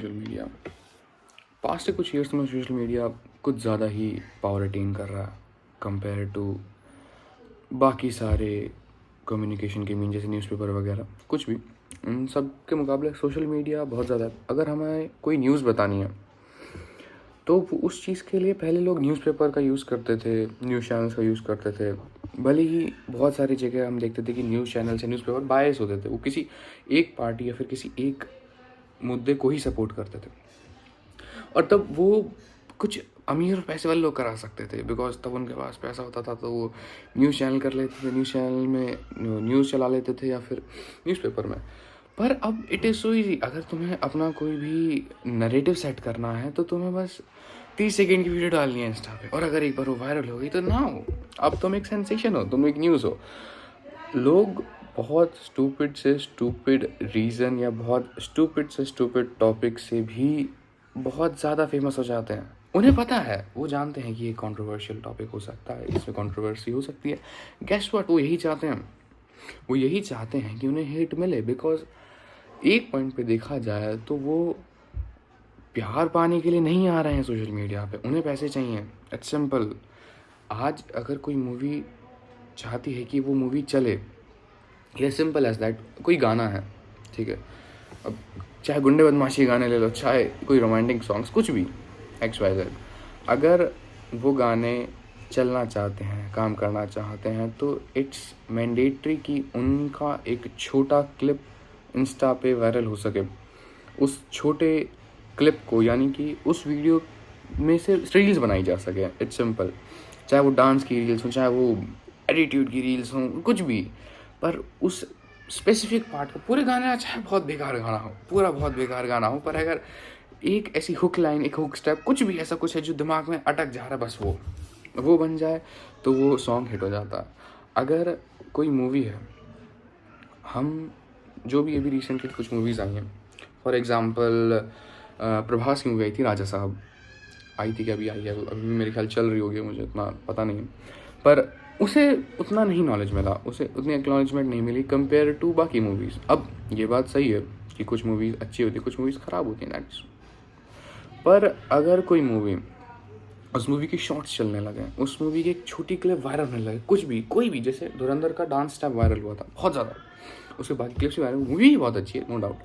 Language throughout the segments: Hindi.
सोशल मीडिया पास्ट के कुछ ईयर्स में सोशल मीडिया कुछ ज़्यादा ही पावर अटेन कर रहा है कंपेयर टू बाकी सारे कम्युनिकेशन के मीन जैसे न्यूज़पेपर वगैरह कुछ भी। उन सब के मुकाबले सोशल मीडिया बहुत ज़्यादा है। अगर हमें कोई न्यूज़ बतानी है तो उस चीज़ के लिए पहले लोग न्यूज़पेपर का यूज़ करते थे, न्यूज़ चैनल्स का यूज़ करते थे। भले ही बहुत सारी जगह हम देखते थे कि न्यूज़ चैनल से न्यूज़पेपर बायस होते थे, वो किसी एक पार्टी या फिर किसी एक मुद्दे को ही सपोर्ट करते थे। और तब वो कुछ अमीर और पैसे वाले लोग करा सकते थे बिकॉज तब उनके पास पैसा होता था, तो वो न्यूज़ चैनल कर लेते थे, न्यूज़ चैनल में न्यूज़ चला लेते थे या फिर न्यूज़पेपर में। पर अब इट इज़ सो ईजी, अगर तुम्हें अपना कोई भी नरेटिव सेट करना है तो तुम्हें बस 30 सेकेंड की वीडियो डालनी है इंस्टा पे, और अगर एक बार वो वायरल हो गई तो ना हो, अब तुम एक सेंसेशन हो, तुम एक न्यूज़ हो। लोग बहुत स्टूपिड से स्टूपिड रीज़न या बहुत स्टूपिड से स्टूपिड टॉपिक से भी बहुत ज़्यादा फेमस हो जाते हैं। उन्हें पता है, वो जानते हैं कि ये कंट्रोवर्शियल टॉपिक हो सकता है, इसमें कंट्रोवर्सी हो सकती है। गेस व्हाट, वो यही चाहते हैं, वो यही चाहते हैं कि उन्हें हिट मिले। बिकॉज एक पॉइंट पे देखा जाए तो वो प्यार पाने के लिए नहीं आ रहे हैं सोशल मीडिया पे, उन्हें पैसे चाहिए। It's simple. आज अगर कोई मूवी चाहती है कि वो मूवी चले, ये सिंपल एज दैट, कोई गाना है, ठीक है, अब चाहे गुंडे बदमाशी गाने ले लो, चाहे कोई रोमांटिक सॉन्ग्स, कुछ भी एक्स वाई जेड, अगर वो गाने चलना चाहते हैं, काम करना चाहते हैं, तो इट्स मैंडेटरी कि उनका एक छोटा क्लिप इंस्टा पे वायरल हो सके। उस छोटे क्लिप को, यानी कि उस वीडियो में से रील्स बनाई जा सके। It's simple. चाहे वो डांस की रील्स हो, चाहे वो एटीट्यूड की रील्स हों, कुछ भी, पर उस स्पेसिफिक पार्ट को, पूरे गाने चाहे बहुत बेकार गाना हो, पूरा बहुत बेकार गाना हो, पर अगर एक ऐसी हुक लाइन, एक हुक स्टेप, कुछ भी ऐसा कुछ है जो दिमाग में अटक जा रहा है, बस वो बन जाए तो वो सॉन्ग हिट हो जाता है। अगर कोई मूवी है, हम जो भी अभी रिसेंटली कुछ मूवीज़ आई हैं, फॉर एग्ज़ाम्पल प्रभास की मूवी आई थी राजा साहब, आई थी कि अभी आई है, अभी मेरे ख्याल चल रही होगी, मुझे इतना पता नहीं है, पर उसे उतना नहीं नॉलेज मिला, उसे उतनी एक्नॉलेजमेंट नहीं मिली कंपेयर टू बाकी मूवीज़। अब ये बात सही है कि कुछ मूवीज़ अच्छी होती है, कुछ मूवीज़ ख़राब होती हैं, दैट्स। पर अगर कोई मूवी, उस मूवी की शॉर्ट्स चलने लगे, उस मूवी की एक छोटी क्लिप वायरल होने लगे, कुछ भी, कोई भी, जैसे धुरंधर का डांस स्टेप वायरल हुआ था बहुत ज़्यादा, उसके बाकी क्लिप्स भी वायरल, मूवी भी बहुत अच्छी है, नो डाउट,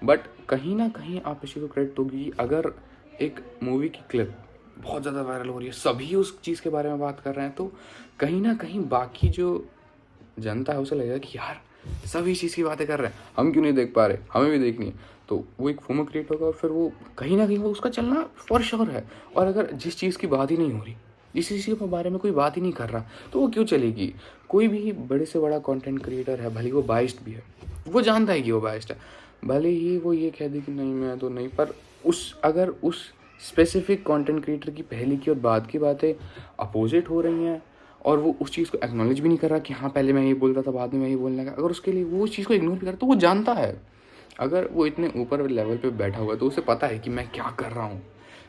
बट कहीं ना कहीं आप इसी को क्रेडिट दोगी, अगर एक मूवी की क्लिप बहुत ज़्यादा वायरल हो रही है, सभी उस चीज़ के बारे में बात कर रहे हैं, तो कहीं ना कहीं बाकी जो जनता है उसे लगेगा कि यार सभी चीज़ की बातें कर रहे हैं, हम क्यों नहीं देख पा रहे, हमें भी देखनी है। तो वो एक फोमो क्रिएट होगा और फिर वो कहीं ना कहीं वो उसका चलना फॉर श्योर है। और अगर जिस चीज़ की बात ही नहीं हो रही, जिस चीज़ के बारे में कोई बात ही नहीं कर रहा, तो वो क्यों चलेगी। कोई भी बड़े से बड़ा कंटेंट क्रिएटर है, भले वो बाइस्ड भी है, वो जानता है कि वो बाइस्ड है, भले ही वो ये कह दे कि नहीं मैं तो नहीं, पर अगर उस स्पेसिफिक कंटेंट क्रिएटर की पहले की और बाद की बातें अपोजिट हो रही हैं और वो उस चीज़ को एक्नॉलेज भी नहीं कर रहा कि हाँ पहले मैं ये बोल रहा था, बाद में मैं ये बोलने लगा, अगर उसके लिए वो उस चीज़ को इग्नोर भी कर, तो वो जानता है, अगर वो इतने ऊपर लेवल पे बैठा हुआ है तो उसे पता है कि मैं क्या कर रहा हूँ,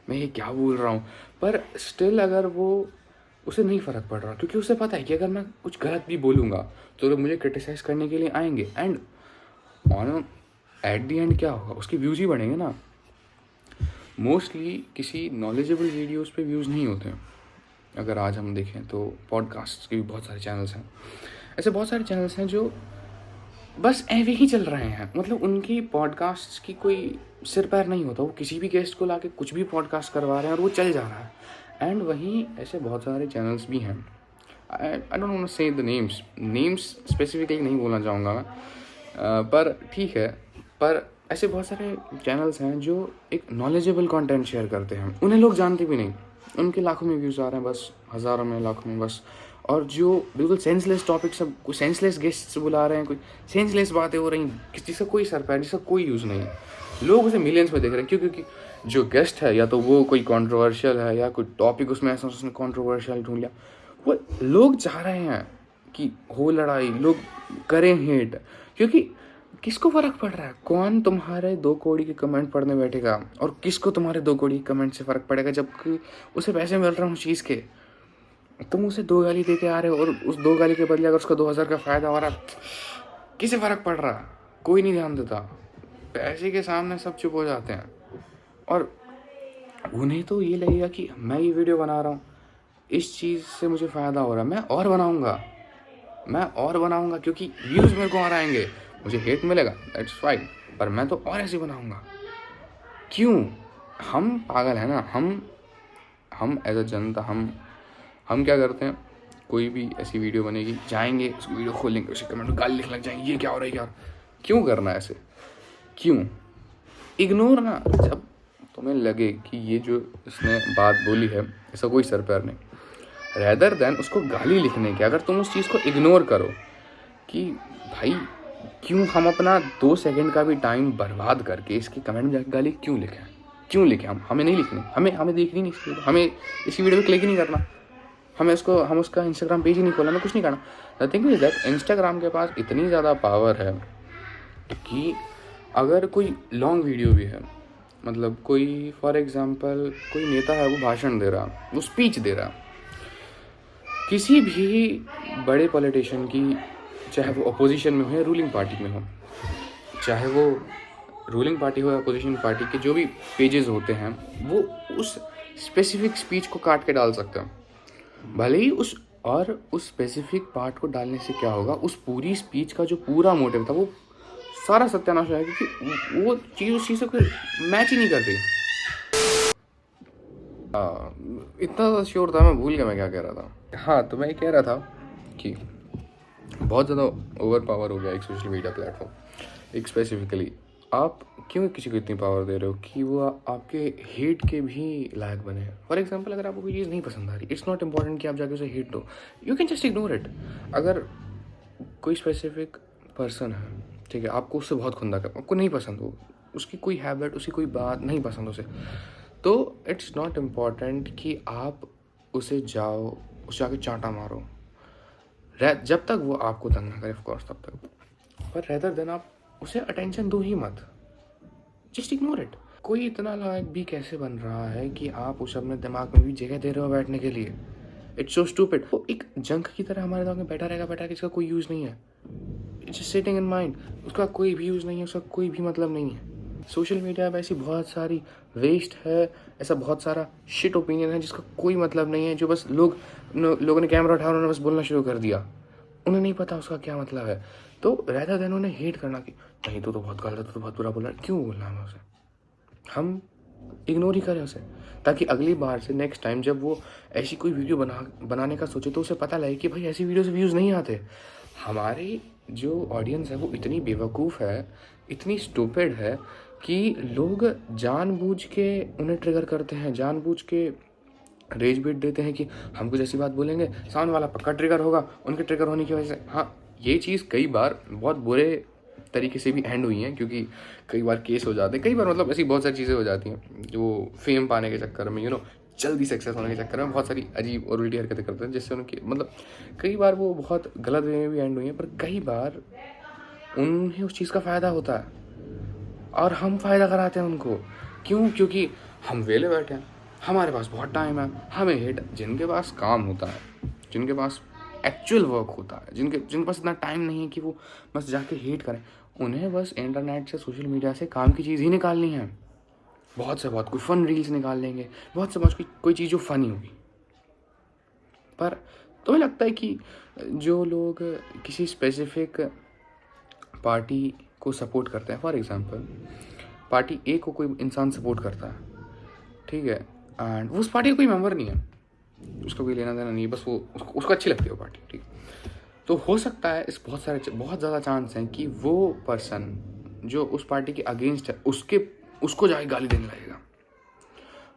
मैं ये क्या बोल रहा हूँ, पर स्टिल अगर वो, उसे नहीं फ़र्क पड़ रहा, क्योंकि उसे पता है कि अगर मैं कुछ गलत भी बोलूँगा तो लोग मुझे क्रिटिसाइज़ करने के लिए आएंगे, and on at the and क्या होगा, उसके व्यूज़ ही बढ़ेंगे ना। मोस्टली किसी नॉलेजेबल वीडियोज़ पे व्यूज़ नहीं होते हैं। अगर आज हम देखें तो पॉडकास्ट के भी बहुत सारे चैनल्स हैं, ऐसे बहुत सारे चैनल्स हैं जो बस ऐसे ही चल रहे हैं, मतलब उनकी पॉडकास्ट की कोई सिर पैर नहीं होता, वो किसी भी गेस्ट को लाके कुछ भी पॉडकास्ट करवा रहे हैं और वो चल जा रहा है। एंड वहीं ऐसे बहुत सारे चैनल्स भी हैं, आई डोंट वांट टू से द नेम्स स्पेसिफिकली नहीं बोलना चाहूँगा मैं, पर ठीक है, पर ऐसे बहुत सारे चैनल्स हैं जो एक नॉलेजेबल कंटेंट शेयर करते हैं, उन्हें लोग जानते भी नहीं, उनके लाखों में व्यूज़ आ रहे हैं, बस हज़ारों में, लाखों में बस। और जो बिल्कुल सेंसलेस टॉपिक, सब कोई सेंसलेस गेस्ट्स बुला रहे हैं, कोई सेंसलेस बातें हो रही हैं जिसका कोई सर पैर, जिसका कोई यूज़ नहीं है, लोग उसे मिलियंस में देख रहे हैं। क्यों? क्योंकि जो गेस्ट है या तो वो कोई कंट्रोवर्शियल है या कोई टॉपिक उसमें ऐसा उसने कंट्रोवर्शियल ढूंढ लिया, वो लोग चाह रहे हैं कि हो लड़ाई, लोग करें हिट, क्योंकि किसको फ़र्क पड़ रहा है, कौन तुम्हारे 2 कौड़ी के कमेंट पढ़ने बैठेगा, और किसको तुम्हारे 2 कौड़ी के कमेंट से फ़र्क पड़ेगा, जबकि उसे पैसे मिल रहे हैं उस चीज़ के। तुम उसे 2 गाली दे के आ रहे हो और उस 2 गाली के बदले अगर उसका 2000 का फ़ायदा हो रहा, किसे फ़र्क पड़ रहा, कोई नहीं ध्यान देता, पैसे के सामने सब चुप हो जाते हैं। और उन्हें तो ये लगेगा कि मैं ये वीडियो बना रहा हूँ, इस चीज़ से मुझे फ़ायदा हो रहा है, मैं और बनाऊँगा क्योंकि व्यूज़ मेरे को और आएंगे, मुझे हेट मिलेगा, दैट्स फाइन, पर मैं तो और ऐसे बनाऊँगा। क्यों? हम पागल हैं ना। हम एज अ जनता हम क्या करते हैं, कोई भी ऐसी वीडियो बनेगी, जाएंगे उस वीडियो खोलेंगे, उसे कमेंट में गाली लिखने लग जाएंगे, ये क्या हो रहा है यार, क्यों करना है ऐसे? क्यों? इग्नोर ना। जब तुम्हें लगे कि ये जो इसने बात बोली है ऐसा कोई सर पैर नहीं, रेदर देन उसको गाली लिखने के, अगर तुम उस चीज़ को इग्नोर करो कि भाई क्यों हम अपना 2 सेकंड का भी टाइम बर्बाद करके इसके कमेंट में जाकर गाली क्यों लिखें? हमें नहीं लिखनी, हमें देखनी नहीं इसकी वीडियो, हमें इसी वीडियो पे क्लिक ही नहीं करना, हम उसका इंस्टाग्राम पेज ही नहीं खोलना, हमें कुछ नहीं करना। The thing is that Instagram के पास इतनी ज़्यादा पावर है कि अगर कोई लॉन्ग वीडियो भी है, मतलब कोई फॉर एग्जांपल कोई नेता है, वो भाषण दे रहा, वो स्पीच दे रहा, किसी भी बड़े पॉलिटिशियन की, चाहे वो अपोजिशन में हो या रूलिंग पार्टी में हो, चाहे वो रूलिंग पार्टी हो या अपोजिशन पार्टी के जो भी पेजेस होते हैं, वो उस स्पेसिफिक स्पीच को काट के डाल सकते हैं। भले ही उस स्पेसिफिक पार्ट को डालने से क्या होगा, उस पूरी स्पीच का जो पूरा मोटिव था वो सारा सत्यानाश हो जाएगा, क्योंकि वो चीज़ उस चीज़ से कोई मैच ही नहीं कर रही। इतना श्योर था, मैं भूल गया मैं क्या कह रहा था। हाँ, तो मैं कह रहा था कि बहुत ज़्यादा ओवर पावर हो गया एक सोशल मीडिया प्लेटफॉर्म। एक स्पेसिफिकली आप क्यों किसी को इतनी पावर दे रहे हो कि वो आपके हेट के भी लायक बने। फॉर एग्जांपल, अगर आपको कोई चीज़ नहीं पसंद आ रही, इट्स नॉट इम्पॉर्टेंट कि आप जाके उसे हेट दो, you can just ignore it. अगर कोई स्पेसिफिक पर्सन है, ठीक है, आपको उससे बहुत खुंदा कर, आपको नहीं पसंद, वो उसकी कोई हैबिट, उसकी कोई बात नहीं पसंद उसे, तो इट्स नॉट इम्पॉर्टेंट कि आप उसे जाके चांटा मारो, जब तक वो आपको तंग ना करे, ऑफ कोर्स तब तक। पर रेदर देन आप उसे अटेंशन दो ही मत, जस्ट इग्नोर इट। कोई इतना लायक भी कैसे बन रहा है कि आप उसे अपने दिमाग में भी जगह दे रहे हो बैठने के लिए? It's so stupid. वो एक जंक की तरह हमारे दिमाग में बैठा रहेगा, इसका कोई यूज़ नहीं है, it's just sitting in mind, उसका कोई भी यूज़ नहीं है, उसका कोई भी मतलब नहीं है। सोशल मीडिया पे ऐसी बहुत सारी वेस्ट है, ऐसा बहुत सारा शिट ओपिनियन है जिसका कोई मतलब नहीं है, जो बस लोगों ने कैमरा उठाया, उन्होंने बस बोलना शुरू कर दिया, उन्हें नहीं पता उसका क्या मतलब है। तो रेदर देन उन्हें हेट करना कि नहीं तो बहुत गलत है, तो बहुत बुरा बोला, क्यों बोलना है उसे? हम इग्नोर ही करें उसे, ताकि अगली बार से नेक्स्ट टाइम जब वो ऐसी कोई वीडियो बनाने का सोचे तो उसे पता लगे कि भाई ऐसी वीडियो से व्यूज़ नहीं आते। हमारी जो ऑडियंस है वो इतनी बेवकूफ़ है, इतनी स्टूपिड है कि लोग जानबूझ के उन्हें ट्रिगर करते हैं, जानबूझ के रेज बिट देते हैं कि हम कुछ ऐसी बात बोलेंगे, सामने वाला पक्का ट्रिगर होगा, उनके ट्रिगर होने की वजह से। हाँ, ये चीज़ कई बार बहुत बुरे तरीके से भी एंड हुई हैं, क्योंकि कई बार केस हो जाते हैं, कई बार मतलब ऐसी बहुत सारी चीज़ें हो जाती हैं जो फेम पाने के चक्कर में, जल्दी सक्सेस होने के चक्कर में बहुत सारी अजीब और उल्टी हरकतें करते हैं, जिससे उनकी मतलब कई बार वो बहुत गलत वे में भी एंड हुई हैं, पर कई बार उन्हें उस चीज़ का फ़ायदा होता है और हम फ़ायदा कराते हैं उनको। क्यों? क्योंकि हम वेले बैठे हैं, हमारे पास बहुत टाइम है, हमें हेट, जिनके पास काम होता है, जिनके पास एक्चुअल वर्क होता है, जिनके पास इतना टाइम नहीं है कि वो बस जाके हेट करें, उन्हें बस इंटरनेट से, सोशल मीडिया से काम की चीज़ ही निकालनी है। बहुत से बहुत कोई फ़न रील्स निकाल लेंगे, बहुत से बहुत कोई चीज़ जो फ़नी होगी। पर तुम्हें लगता है कि जो लोग किसी स्पेसिफिक पार्टी को सपोर्ट करते हैं, फॉर एग्जांपल पार्टी ए को कोई इंसान सपोर्ट करता है, ठीक है, एंड वो उस पार्टी का कोई मेंबर नहीं है, उसका कोई लेना देना नहीं है, बस वो उसको अच्छी लगती है वो पार्टी, ठीक, तो हो सकता है इस बहुत ज़्यादा चांस हैं कि वो पर्सन जो उस पार्टी के अगेंस्ट है उसको जाके गाली देने लगेगा।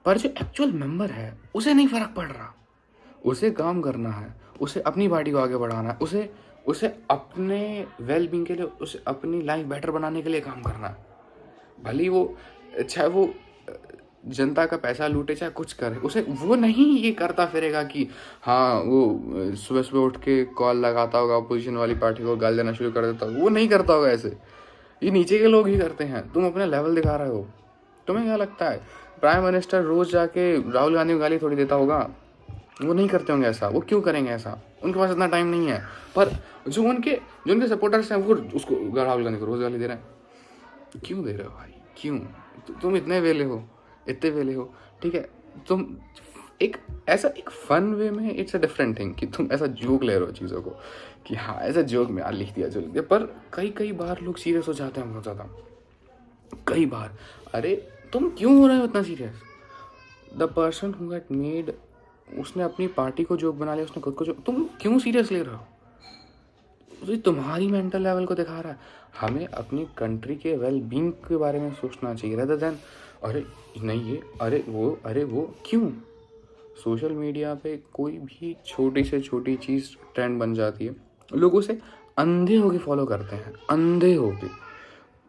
पर जो एक्चुअल मेंबर है उसे नहीं फ़र्क पड़ रहा, उसे काम करना है, उसे अपनी पार्टी को आगे बढ़ाना है, उसे अपने वेल बीइंग के लिए, उसे अपनी लाइफ बेटर बनाने के लिए काम करना है। भले वो, चाहे वो जनता का पैसा लूटे, चाहे कुछ करे, उसे वो नहीं ये करता फिरेगा कि हाँ वो सुबह सुबह उठ के कॉल लगाता होगा अपोजिशन वाली पार्टी को, गाली देना शुरू कर देता होगा, वो नहीं करता होगा ऐसे, ये नीचे के लोग ही करते हैं। तुम अपना लेवल दिखा रहे हो। तुम्हें क्या लगता है प्राइम मिनिस्टर रोज़ जाके राहुल गांधी को गाली थोड़ी देता होगा? वो नहीं करते होंगे ऐसा। वो क्यों करेंगे ऐसा? उनके पास इतना टाइम नहीं है। पर जो उनके सपोर्टर्स हैं वो उसको, राहुल गांधी को रोज़ गाली दे रहे हैं। क्यों दे रहे हो भाई? क्यों? तुम इतने वेले हो, इतने वेले हो, ठीक है। तुम एक ऐसा एक फन वे में, इट्स अ डिफरेंट थिंग कि तुम ऐसा जोक ले रहे हो चीज़ों को कि हाँ ऐसा जोक में लिख दिया जो लिख दिया, पर कई कई बार लोग सीरियस हो जाते हैं बहुत ज़्यादा, कई बार। अरे तुम क्यों हो रहे हो इतना serious? The person who get made, उसने अपनी पार्टी को जोक बना लिया, उसने खुद को जोक, तुम क्यों सीरियस ले रहे हो? तो ये तुम्हारी मेंटल लेवल को दिखा रहा है। हमें अपनी कंट्री के वेल बींग के बारे में सोचना चाहिए रेदर देन अरे नहीं ये, अरे वो क्यों? सोशल मीडिया पे कोई भी छोटी से छोटी चीज़ ट्रेंड बन जाती है, लोग उसे अंधे होके फॉलो करते हैं, अंधे होके,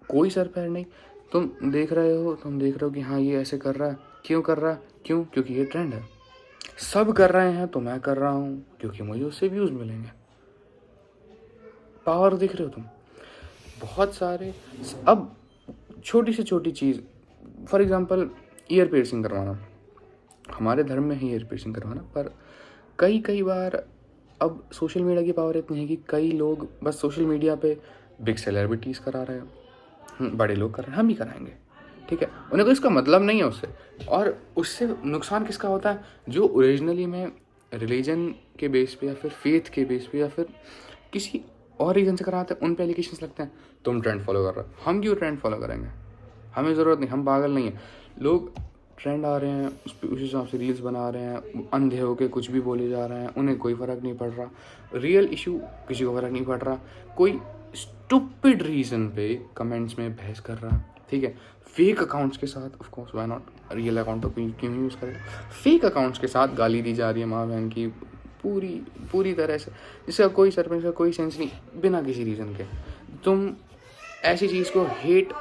कोई सर पैर नहीं। तुम देख रहे हो कि हाँ ये ऐसे कर रहा है, क्यों कर रहा है? क्यों? क्योंकि ये ट्रेंड है। सब कर रहे हैं तो मैं कर रहा हूँ क्योंकि मुझे उससे व्यूज़ मिलेंगे। पावर देख रहे हो तुम? बहुत सारे, अब छोटी से छोटी चीज़, फॉर एग्जांपल ईयर पियर्सिंग करवाना, हमारे धर्म में है ईयर पियर्सिंग करवाना, पर कई कई बार अब सोशल मीडिया की पावर इतनी है कि कई लोग बस सोशल मीडिया पे बिग सेलिब्रिटीज़ करा रहे हैं, बड़े लोग कर रहे हैं, हम भी कराएंगे, ठीक है। उन्हें कोई इसका मतलब नहीं है उससे, और उससे नुकसान किसका होता है? जो ओरिजिनली में रिलीजन के बेस पे या फिर फेथ के बेस पे या फिर किसी और रीज़न से कराते हैं, उन पे एलिगेशंस लगते हैं, तुम ट्रेंड फॉलो कर रहे हो। हम क्यों ट्रेंड फॉलो करेंगे? हमें ज़रूरत नहीं, हम पागल नहीं हैं। लोग ट्रेंड आ रहे हैं, उस हिसाब से रील्स बना रहे हैं, अंधे होके कुछ भी बोले जा रहे हैं, उन्हें कोई फ़र्क नहीं पड़ रहा। रियल इशू किसी को फ़र्क नहीं पड़ रहा। कोई स्टूपिड रीज़न पे कमेंट्स में बहस कर रहा है, ठीक है। फेक अकाउंट्स के साथ, of course why not, real account तो क्यों यूज़ करें। फेक अकाउंट्स के साथ गाली दी जा रही है माँ बहन की, पूरी पूरी तरह से, जिसका कोई सरपंच का कोई सेंस नहीं, बिना किसी रीज़न के। तुम ऐसी चीज़ को हेट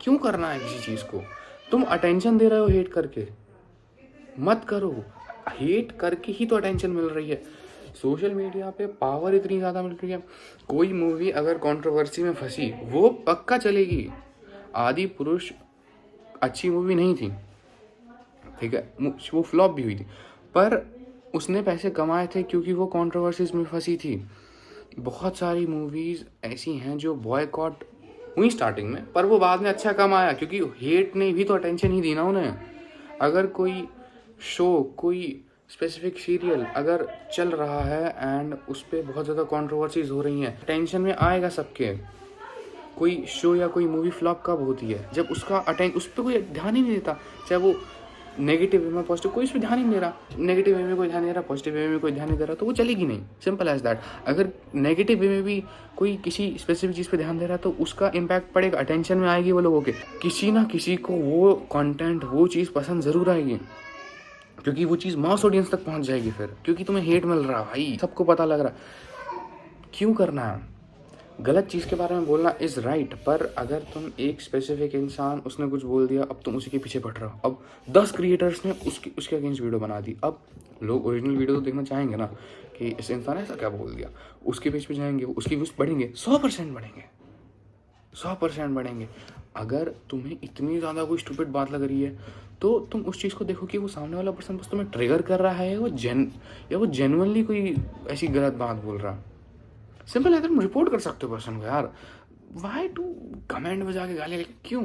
क्यों करना है किसी चीज़ को? तुम अटेंशन दे रहे हो हेट करके, मत करो। हेट करके ही तो अटेंशन मिल रही है। सोशल मीडिया पे पावर इतनी ज़्यादा मिल रही है, कोई मूवी अगर कंट्रोवर्सी में फंसी वो पक्का चलेगी। आदि पुरुष अच्छी मूवी नहीं थी, ठीक है, वो फ्लॉप भी हुई थी, पर उसने पैसे कमाए थे क्योंकि वो कंट्रोवर्सीज में फंसी थी। बहुत सारी मूवीज़ ऐसी हैं जो बॉयकॉट हुई स्टार्टिंग में, पर वो बाद में अच्छा कमाया क्योंकि हेट ने भी तो अटेंशन ही दी ना उन्हें। अगर कोई शो, कोई स्पेसिफिक सीरियल अगर चल रहा है एंड उस पर बहुत ज़्यादा कंट्रोवर्सीज हो रही हैं, टेंशन में आएगा सबके। कोई शो या कोई मूवी फ्लॉप कब होती है? जब उसका उस पर कोई ध्यान ही नहीं देता, चाहे वो नेगेटिव वे में पॉजिटिव, कोई इस पर ध्यान ही नहीं दे रहा। नेगेटिव वे में कोई ध्यान नहीं दे रहा, पॉजिटिव वे में कोई ध्यान नहीं दे रहा, तो वो चलेगी नहीं। Simple as that. अगर नेगेटिव वे में भी कोई किसी स्पेसिफिक चीज़ पे ध्यान दे रहा है तो उसका इम्पैक्ट पड़ेगा, अटेंशन में आएगी वो लोगों के। किसी ना किसी को वो कंटेंट, वो चीज़ पसंद ज़रूर आएगी, क्योंकि वो चीज़ मास ऑडियंस तक पहुंच जाएगी फिर, क्योंकि तुम्हें हेट मिल रहा है भाई, सबको पता लग रहा है। क्यों करना है? गलत चीज़ के बारे में बोलना इज़ राइट, पर अगर तुम एक स्पेसिफिक इंसान, उसने कुछ बोल दिया, अब तुम उसी के पीछे पड़ रहे हो। अब 10 क्रिएटर्स ने उसके अगेंस्ट वीडियो बना दी, अब लोग ओरिजिनल वीडियो तो देखना चाहेंगे ना कि इस इंसान ने ऐसा क्या बोल दिया। उसके पेज पे जाएंगे, उसकी व्यूज़ बढ़ेंगे, 100% बढ़ेंगे, 100% बढ़ेंगे। अगर तुम्हें इतनी ज़्यादा कोई स्टूपिड बात लग रही है तो तुम उस चीज़ को देखो कि वो सामने वाला पर्सन बस तुम्हें ट्रिगर कर रहा है, वो जेन्युइनली कोई ऐसी गलत बात बोल रहा है। सिंपल है, तुम रिपोर्ट कर सकते हो पर्सन को यार। वाई टू कमेंट में जाके गाली लेके, क्यों?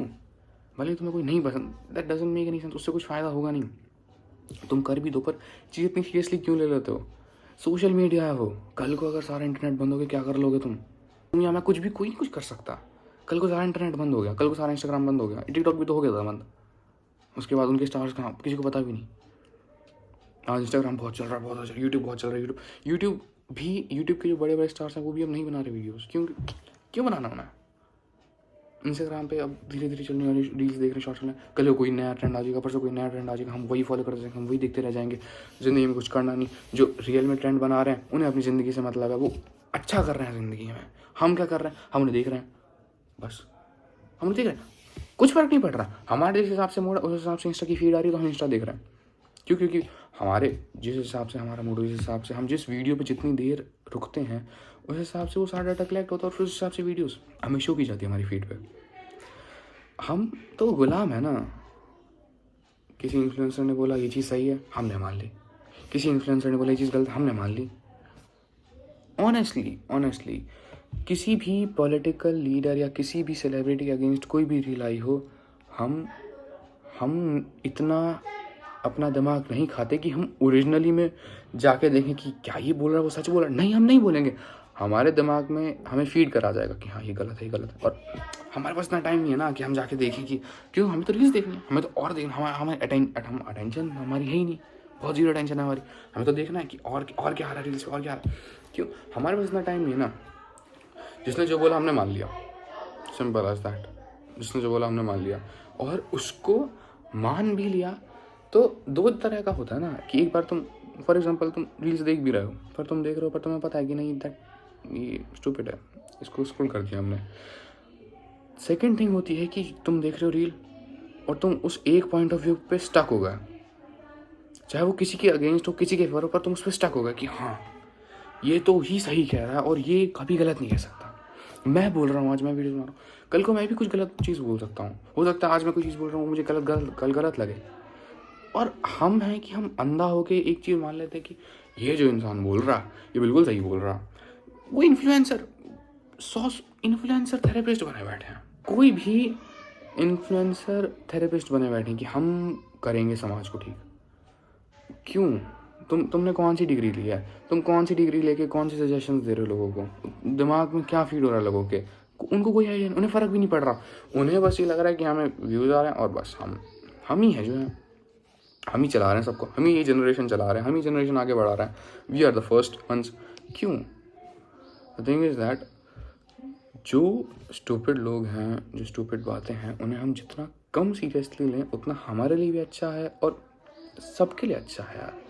भले तुम्हें कोई नहीं पसंद, that doesn't make any sense, उससे कुछ फ़ायदा होगा नहीं। तुम कर भी दो, पर चीज़ इतनी सीरियसली क्यों ले लेते हो? सोशल मीडिया है वो, कल को अगर सारा इंटरनेट बंद हो गया क्या कर लोगे तुम या मैं कुछ भी, कोई नहीं कुछ कर सकता। कल को सारा इंटरनेट बंद हो गया, कल को सारा इंस्टाग्राम बंद हो गया, टिकटॉक भी तो हो गया था बंद, उसके बाद उनके स्टार्स कहाँ, किसी को पता भी नहीं। आज इंस्टाग्राम बहुत चल रहा है, बहुत अच्छा, यूट्यूब बहुत चल रहा है। यूट्यूब के जो बड़े बड़े स्टार्स हैं वो भी अब नहीं बना रहे वीडियोस। क्यों बनाना उन्हें? इंस्टाग्राम पे अब धीरे धीरे चलने वाली रील्स देख रहे, शॉर्ट्स में, कल कोई नया ट्रेंड आ जाएगा, परसों कोई नया ट्रेंड आ जाएगा, हम वही फॉलो करते जाएंगे, हम वही देखते रह जाएंगे। ज़िंदगी में कुछ करना नहीं। जो रियल में ट्रेंड बना रहे हैं उन्हें अपनी ज़िंदगी से मतलब है, वो अच्छा कर रहे हैं ज़िंदगी में। हम क्या कर रहे हैं? हम उन्हें देख रहे हैं, बस हम उन्हें देख रहे हैं, कुछ फ़र्क नहीं पड़ रहा। हमारे जिस हिसाब से मूड, उस हिसाब से इंस्टा की फीड आ रही है तो हम इंस्टा देख रहे हैं। क्योंकि हमारे जिस हिसाब से हमारा मूड, उस हिसाब से हम जिस वीडियो पे जितनी देर रुकते हैं उस हिसाब से वो सारा डाटा कलेक्ट होता है, और फिर उस हिसाब से वीडियोस हमें शो की जाती है हमारी फीड पे। हम तो गुलाम है ना। किसी इन्फ्लुएंसर ने बोला ये चीज़ सही है, हमने मान ली। किसी इन्फ्लुएंसर ने बोला ये चीज़ गलत, हमने मान ली। ऑनेस्टली किसी भी पॉलिटिकल लीडर या किसी भी सेलिब्रिटी के अगेंस्ट कोई भी रील आई हो, हम हम इतना अपना दिमाग नहीं खाते कि हम ओरिजिनली में जाके देखें कि क्या ये बोल रहा है, वो सच बोल रहा है। नहीं, हम नहीं बोलेंगे। हमारे दिमाग में हमें फीड करा जाएगा कि हाँ ये गलत है, ये गलत है। और हमारे पास इतना टाइम नहीं है ना कि हम जाके देखें कि क्यों, हमें तो रील्स देखनी है, हमें तो और देखना, हमें अटेंशन हमारी है ही नहीं, बहुत ज़ीरो अटेंशन है हमारी। हमें तो देखना है कि और क्या आ रहा है रील्स पे, और क्या आ रहा है। क्यों, हमारे पास इतना टाइम नहीं है ना। जिसने जो बोला हमने मान लिया, सिंपल एज दैट। जिसने जो बोला हमने मान लिया, और उसको मान भी लिया तो दो तरह का होता है ना कि एक बार तुम फॉर एग्जांपल तुम रील्स देख भी रहे हो, पर तुम देख रहे हो पर तुम्हें पता है कि नहीं दैट ये स्टूपिड है, इसको स्क्रॉल कर दिया हमने। सेकंड थिंग होती है कि तुम देख रहे हो रील और तुम उस एक पॉइंट ऑफ व्यू पे स्टक हो गए, चाहे वो किसी के अगेंस्ट हो, किसी के फेवर हो, पर तुम उस पर स्टक हो गए कि हाँ ये तो ही सही कह रहा है और ये कभी गलत नहीं कह सकता। मैं बोल रहा हूँ, आज मैं वीडियो बना रहा हूँ, कल को मैं भी कुछ गलत चीज़ बोल सकता हूँ। हो सकता है आज मैं कोई चीज़ बोल रहा हूँ मुझे कल गलत लगे। और हम हैं कि हम अंधा होके एक चीज़ मान लेते हैं कि ये जो इंसान बोल रहा ये बिल्कुल सही बोल रहा। वो इन्फ्लुएंसर 100 इन्फ्लुएंसर थेरेपिस्ट बने बैठे हैं, कोई भी इन्फ्लुएंसर थेरेपिस्ट बने बैठे हैं कि हम करेंगे समाज को ठीक। क्यों? तुमने कौन सी डिग्री ली है? तुम कौन सी डिग्री लेके कौन सी सजेशंस दे रहे हो लोगों को? दिमाग में क्या फीड हो रहा है लोगों के? उनको कोई आइडिया नहीं, उन्हें फ़र्क भी नहीं पड़ रहा। उन्हें बस ये लग रहा है कि हमें व्यूज़ आ रहे हैं और बस हम ही हैं जो हैं, हम ही चला रहे हैं सबको, हम ही ये जनरेशन चला रहे हैं, हम ही जनरेशन आगे बढ़ा रहे हैं। We are the first ones. क्यों? द थिंग इज़ दैट जो स्टूपिड लोग हैं, जो स्टूपिड बातें हैं, उन्हें हम जितना कम सीरियसली लें उतना हमारे लिए भी अच्छा है और सबके लिए अच्छा है यार।